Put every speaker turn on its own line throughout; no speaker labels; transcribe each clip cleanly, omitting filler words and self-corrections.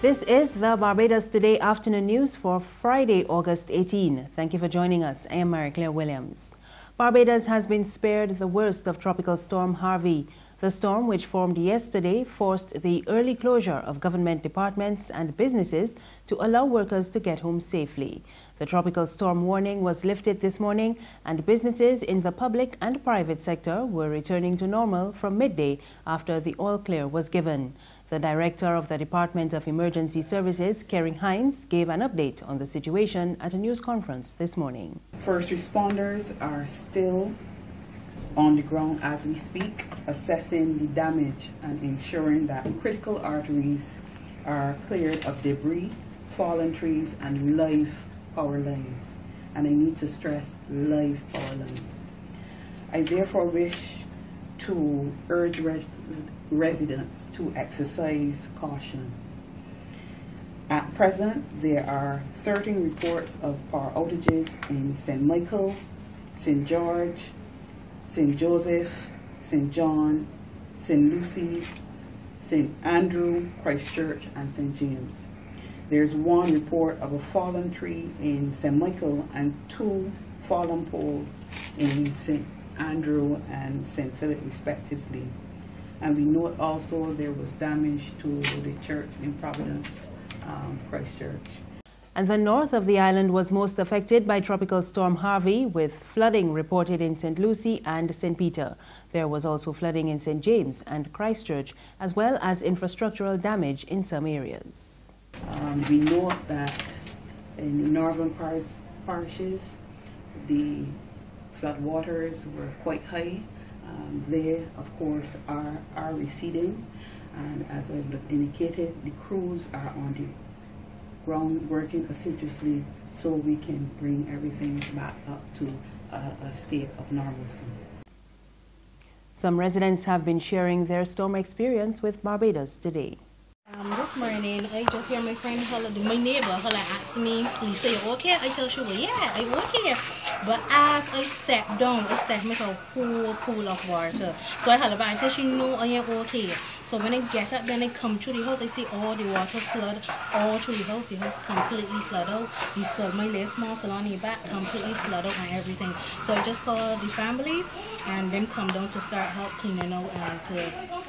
This is the Barbados Today afternoon news for Friday, August 18. Thank you for joining us. I am Mary-Claire Williams. Barbados has been spared the worst of Tropical Storm Harvey. The storm, which formed yesterday, forced the early closure of government departments and businesses to allow workers to get home safely. The tropical storm warning was lifted this morning, and businesses in the public and private sector were returning to normal from midday after the all clear was given. The director of the Department of Emergency Services, Karen Hines, gave an update on the situation at a news conference this morning.
First responders are still on the ground as we speak, assessing the damage and ensuring that critical arteries are cleared of debris, fallen trees, and live power lines. And I need to stress live power lines. I therefore wish to urge residents to exercise caution. At present, there are 13 reports of power outages in St. Michael, St. George, St. Joseph, St. John, St. Lucie, St. Andrew, Christchurch, and St. James. There's one report of a fallen tree in St. Michael and 2 fallen poles in St. Andrew and St. Philip respectively. And we note also there was damage to the church in Providence, Christchurch.
And the north of the island was most affected by Tropical Storm Harvey, with flooding reported in St. Lucie and St. Peter. There was also flooding in St. James and Christchurch, as well as infrastructural damage in some areas.
We note that in the northern parishes, the flood waters were quite high. They, of course, are receding, and as I've indicated, the crews are on the ground working assiduously so we can bring everything back up to a state of normalcy.
Some residents have been sharing their storm experience with Barbados Today.
This morning, I just hear my friend, my neighbor, asked me, Lisa, you okay? I tell her, well, yeah, I'm okay. But as I step down, I step into a whole pool of water. So I had a bad she know I am okay. So when I get up, then I come through the house, I see all the water flood all through the house completely flooded out. You saw my little small salon in the back completely flooded out and everything. So I just called the family and them come down to start help cleaning out and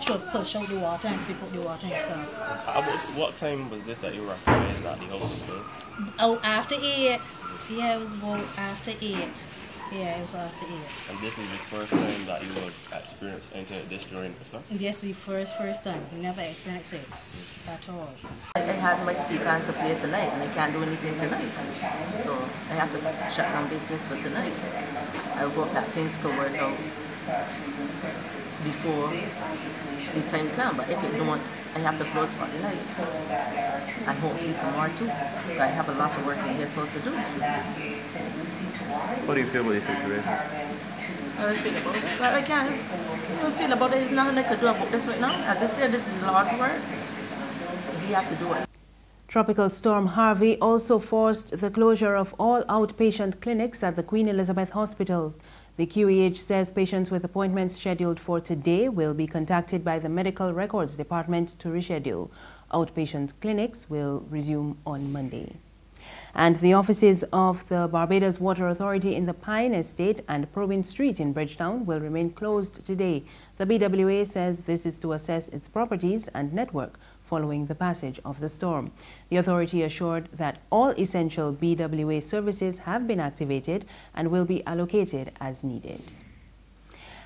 to push out the water and sweep out the water and stuff.
What time was this that you were afraid that the house was full?
Oh, after 8. Yeah, it was about after 8. Yeah, it was after 8.
And this is the first time that you would experience anything like this during the storm?
Yes, the first time. We never experienced it at all.
I had my steel band to play tonight and I can't do anything tonight. So I have to shut down business for tonight. I hope that things could work out before the time comes. But if it don't, I have to close for the night. And hopefully tomorrow too. I have a lot of work in here so to do.
What do you feel about this situation?
I feel about it. Well, I can't feel about it. There's nothing I could do about this right now. As I said, this is the Lord's work. We have to do it.
Tropical Storm Harvey also forced the closure of all outpatient clinics at the Queen Elizabeth Hospital. The QEH says patients with appointments scheduled for today will be contacted by the Medical Records Department to reschedule. Outpatient clinics will resume on Monday. And the offices of the Barbados Water Authority in the Pine Estate and Province Street in Bridgetown will remain closed today. The BWA says this is to assess its properties and network following the passage of the storm. The authority assured that all essential BWA services have been activated and will be allocated as needed.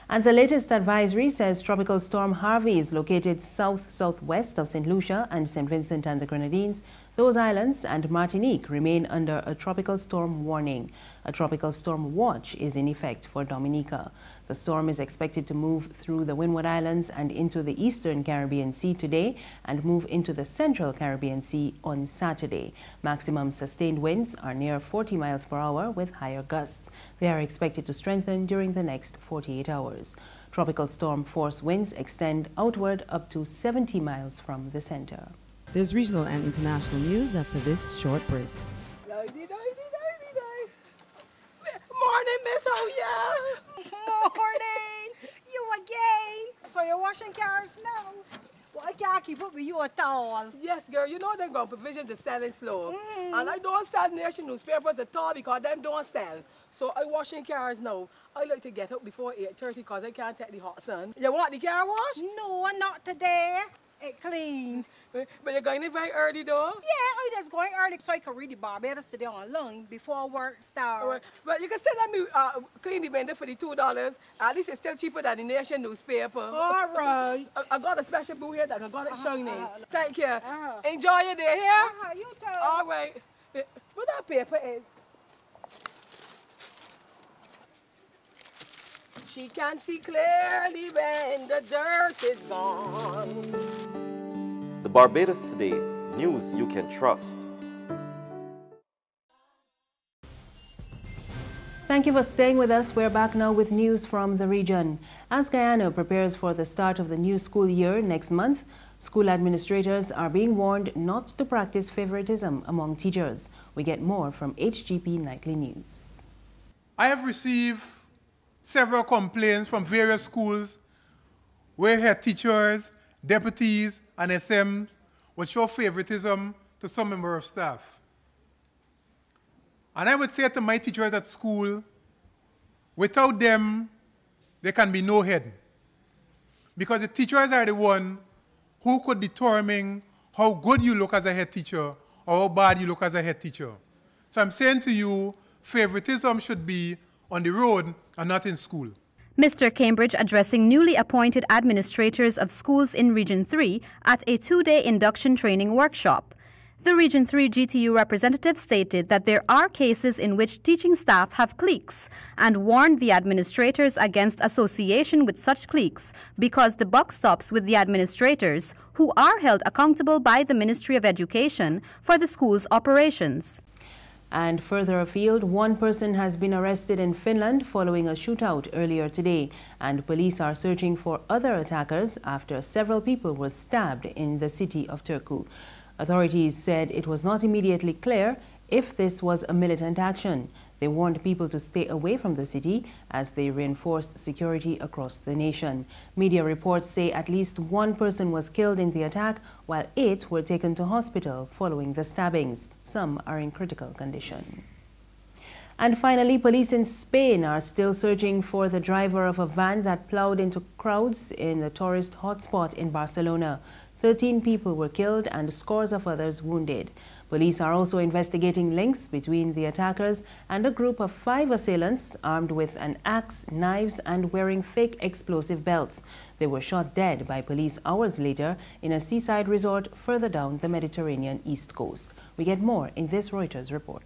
And the latest advisory says Tropical Storm Harvey is located south-southwest of St. Lucia and St. Vincent and the Grenadines. Those islands and Martinique remain under a tropical storm warning. A tropical storm watch is in effect for Dominica. The storm is expected to move through the Windward Islands and into the eastern Caribbean Sea today and move into the central Caribbean Sea on Saturday. Maximum sustained winds are near 40 miles per hour with higher gusts. They are expected to strengthen during the next 48 hours. Tropical storm force winds extend outward up to 70 miles from the center.
There's regional and international news after this short break.
Morning, Miss Oya. Morning. You again. So you're washing cars now? Well, I can't keep up with you at all.
Yes, girl, you know they're going to provision to selling slow. And I don't sell nation newspapers at all because them don't sell. So I washing cars now. I like to get up before 8:30 because I can't take the hot sun. You want the car wash?
No, not today. It clean.
But you're going in very early though?
Yeah, I just going early so I can read the Barbados Today online before work starts.
Right. But you can still let me clean the vendor for the $2. At least it's still cheaper than the nation newspaper.
All right.
I got a special boo here that I got it shining. Thank you. Enjoy your day here.
You too.
All right. What that paper is? She can see clearly when the dirt is gone.
The Barbados Today, news you can trust.
Thank you for staying with us. We're back now with news from the region. As Guyana prepares for the start of the new school year next month, school administrators are being warned not to practice favoritism among teachers. We get more from HGP Nightly News.
I have received several complaints from various schools where head teachers, deputies, and SMs would show favoritism to some member of staff. And I would say to my teachers at school, without them, there can be no head. Because the teachers are the one who could determine how good you look as a head teacher or how bad you look as a head teacher. So I'm saying to you, favoritism should be on the road and not in school.
Mr. Cambridge addressing newly appointed administrators of schools in Region 3 at a two-day induction training workshop. The Region 3 GTU representative stated that there are cases in which teaching staff have cliques and warned the administrators against association with such cliques because the buck stops with the administrators, who are held accountable by the Ministry of Education for the school's operations.
And further afield, one person has been arrested in Finland following a shootout earlier today, and police are searching for other attackers after several people were stabbed in the city of Turku. Authorities said it was not immediately clear if this was a militant action. They warned people to stay away from the city as they reinforced security across the nation. Media reports say at least one person was killed in the attack, while 8 were taken to hospital following the stabbings. Some are in critical condition. And finally, police in Spain are still searching for the driver of a van that plowed into crowds in the tourist hotspot in Barcelona. 13 people were killed and scores of others wounded. Police are also investigating links between the attackers and a group of 5 assailants armed with an axe, knives, and wearing fake explosive belts. They were shot dead by police hours later in a seaside resort further down the Mediterranean east coast. We get more in this Reuters report.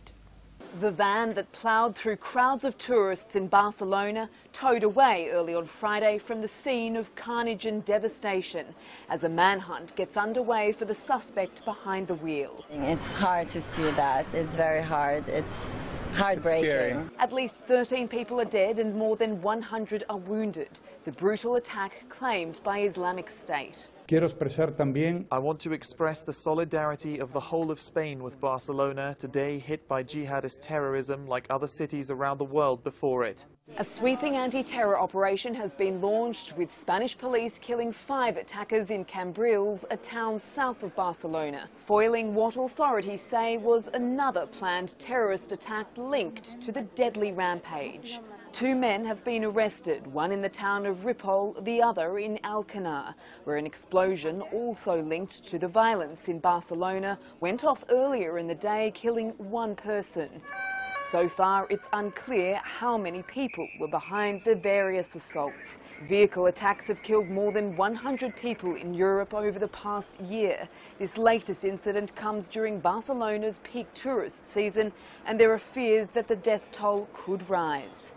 The van that ploughed through crowds of tourists in Barcelona towed away early on Friday from the scene of carnage and devastation as a manhunt gets underway for the suspect behind the wheel.
It's hard to see that. It's very hard. It's heartbreaking.
At least 13 people are dead and more than 100 are wounded. The brutal attack claimed by Islamic State.
I want to express the solidarity of the whole of Spain with Barcelona, today hit by jihadist terrorism like other cities around the world before it.
A sweeping anti-terror operation has been launched, with Spanish police killing 5 attackers in Cambrils, a town south of Barcelona, foiling what authorities say was another planned terrorist attack linked to the deadly rampage. 2 men have been arrested, one in the town of Ripoll, the other in Alcanar, where an explosion also linked to the violence in Barcelona went off earlier in the day, killing 1 person. So far, it's unclear how many people were behind the various assaults. Vehicle attacks have killed more than 100 people in Europe over the past year. This latest incident comes during Barcelona's peak tourist season, and there are fears that the death toll could rise.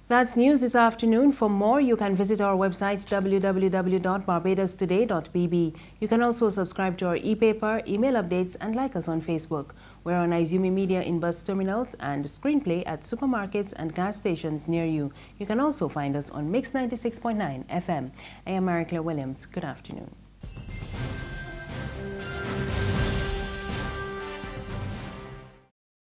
That's news this afternoon. For more, you can visit our website www.barbadostoday.bb. You can also subscribe to our e-paper, email updates, and like us on Facebook. We're on Izumi Media in bus terminals and Screenplay at supermarkets and gas stations near you. You can also find us on Mix 96.9 FM. I am Mary Claire Williams. Good afternoon.